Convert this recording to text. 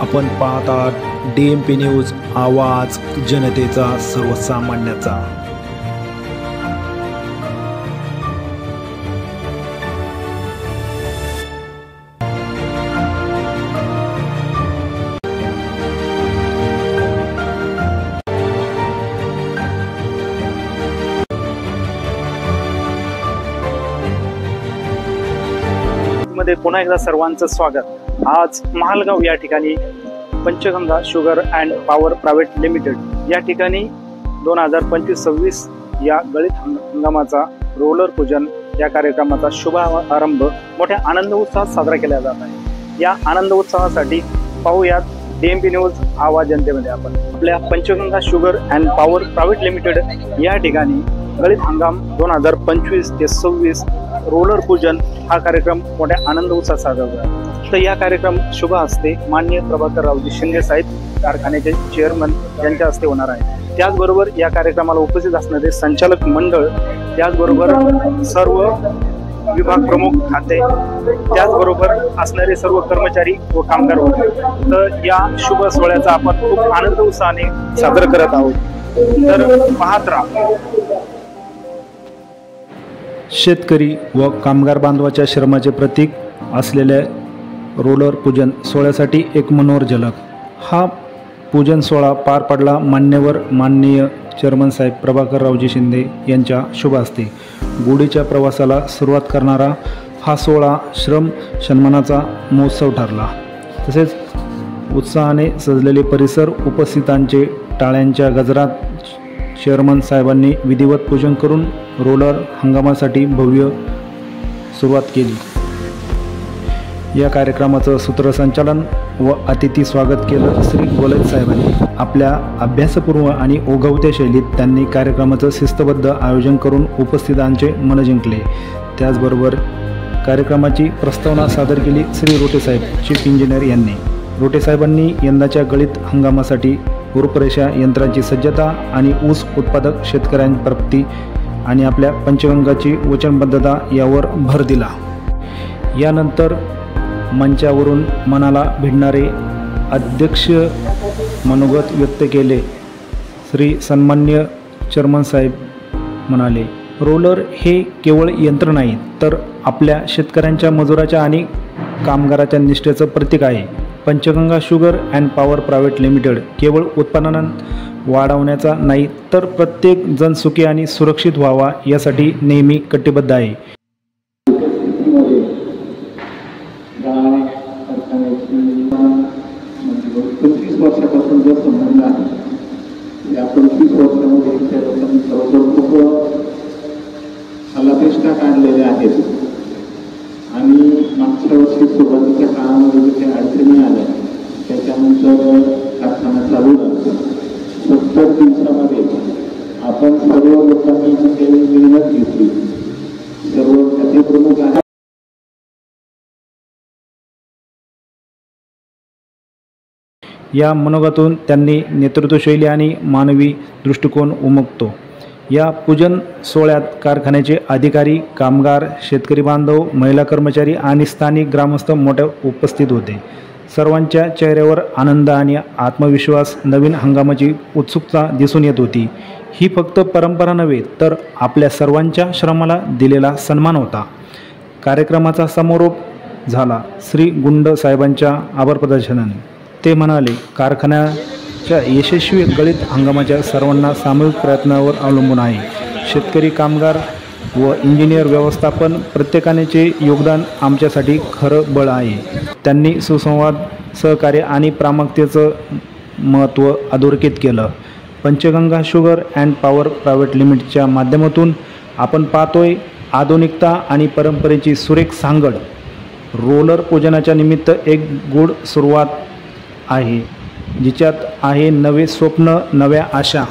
आपण पाहतात DMP news, आवाज जनतेचा, सर्वसामान्याचा। मध्ये पुन्हा एकदा सर्वांचं स्वागत। आज महालगाव या ठिकाणी Panchganga sugar and power private limited या ठिकाणी 2025-26 या गळीत हंगामाचा रोलर पूजन या कार्यक्रमाचा शुभारंभ मोठ्या आनंद उत्साहात साजरा केला जात आहे। या आनंद उत्साहासाठी पाहूयात DMP न्यूज आवाज जनतेमध्ये आपण आपल्या Panchganga sugar and power private limited या ठिकाणी गळीत हंगाम 2025 ते 26 रोलर पूजन हा कार्यक्रम मोठ्या आनंद उत्साहात साजरा होतो। तर या कार्यक्रम शुभ हस्ते माननीय प्रभाकर रावजी शिंदे साहेब कारखान्याचे चेअरमन यांच्या हस्ते होणार आहे। त्याचबरोबर या कार्यक्रमाला उपस्थित असणारे संचालक मंडळ, त्याचबरोबर सर्व विभाग प्रमुख खाते, त्याचबरोबर असणारे सर्व कर्मचारी व कामगार वर्ग, तर या शुभ सोहळ्याचा आपण खूप आनंद उत्साहाने साजरा करत आहोत। तर पाहत राहा। शेतकरी व कामगार बांधवाच्या श्रमाचे प्रतीक असलेल्या रोलर पूजन सोहळ्यासाठी एक मनोहर झलक। हा पूजन सोहळा पार पडला माननीय चेअरमन साहेब प्रभाकर रावजी शिंदे यांच्या शुभ हस्ते। गुढीच्या प्रवासाला सुरुवात करणारा हा सोहळा श्रम सन्मानाचा महोत्सव ठरला। तसेच उत्साहाने सजलेले परिसर, उपस्थितांचे टाळ्यांच्या गजरात चेअरमन साहेबांनी विधिवत पूजन करून रोलर हंगामासाठी भव्य सुरुवात केली। या कार्यक्रमाचं सूत्रसंचालन व अतिथी स्वागत केलं श्री गोलत साहेबांनी। आपल्या अभ्यासपूर्व आणि ओघवत्या शैलीत त्यांनी कार्यक्रमाचं शिस्तबद्ध आयोजन करून उपस्थितांचे मन जिंकले। त्याचबरोबर कार्यक्रमाची प्रस्तावना सादर केली श्री रोटे साहेब, चीफ इंजिनियर यांनी। रोटे साहेबांनी यंदाच्या गळीत हंगामासाठी रूपरेषा, यंत्रांची सज्जता आणि ऊस उत्पादक शेतकऱ्यांप्रती आणि आपल्या पंचगंगाची वचनबद्धता यावर भर दिला। यानंतर मंचावरून मनाला भिडणारे अध्यक्ष मनोगत व्यक्त केले। श्री सन्मान्य चेअरमन साहेब म्हणाले, रोलर हे केवळ यंत्र नाही तर आपल्या शेतकऱ्यांच्या, मजुराच्या आणि कामगाराच्या निष्ठेचं प्रतीक आहे। Panchganga sugar and power private limited केवळ उत्पादन वाढवण्याचा नाही तर प्रत्येक जण सुखी आणि सुरक्षित व्हावा यासाठी नेहमी कटिबद्ध आहे। 25 वर्षापासून जो संबंध आहे, या 25 वर्षामध्ये त्या लोकांनी खूप फलापेष्टा काढलेल्या आहेत आणि मागच्या वर्षी सुरुवातीच्या काळामध्ये जे काही अडचणी आल्या त्याच्यानंतर कारखाना चालू झाला। 70 दिवसामध्ये आपण सर्व लोकांनी जी काही मेहनत घेतली, सर्व खाते प्रमुख आहेत, या मनोगतातून त्यांनी नेतृत्वशैली आणि मानवी दृष्टिकोन उमगतो। या पूजन सोहळ्यात कारखान्याचे अधिकारी, कामगार, शेतकरी बांधव, महिला कर्मचारी आणि स्थानिक ग्रामस्थ मोठ्या उपस्थित होते। सर्वांच्या चेहऱ्यावर आनंद आणि आत्मविश्वास, नवीन हंगामाची उत्सुकता दिसून येत होती। ही फक्त परंपरा नव्हे तर आपल्या सर्वांच्या श्रमाला दिलेला सन्मान होता। कार्यक्रमाचा समारोप झाला श्री गुंड साहेबांच्या आभार प्रदर्शनाने। ते म्हणाले, कारखान्याच्या यशस्वी गळीत हंगामाच्या सर्वांना सामूहिक प्रयत्नावर अवलंबून आहे। शेतकरी, कामगार व इंजिनियर, व्यवस्थापन प्रत्येकाचे योगदान आमच्यासाठी खरं बळ आहे। त्यांनी सुसंवाद, सहकार्य आणि प्रामाणिकतेचं महत्त्व अधोरेखित केलं। Panchganga sugar and power private लिमिटेडच्या माध्यमातून आपण पाहतोय आधुनिकता आणि परंपरेची सुरेख सांगड। रोलर पूजनाच्या निमित्त एक गूढ सुरुवात आहे, जिच्यात आहे नवे स्वप्न, नव्या आशा।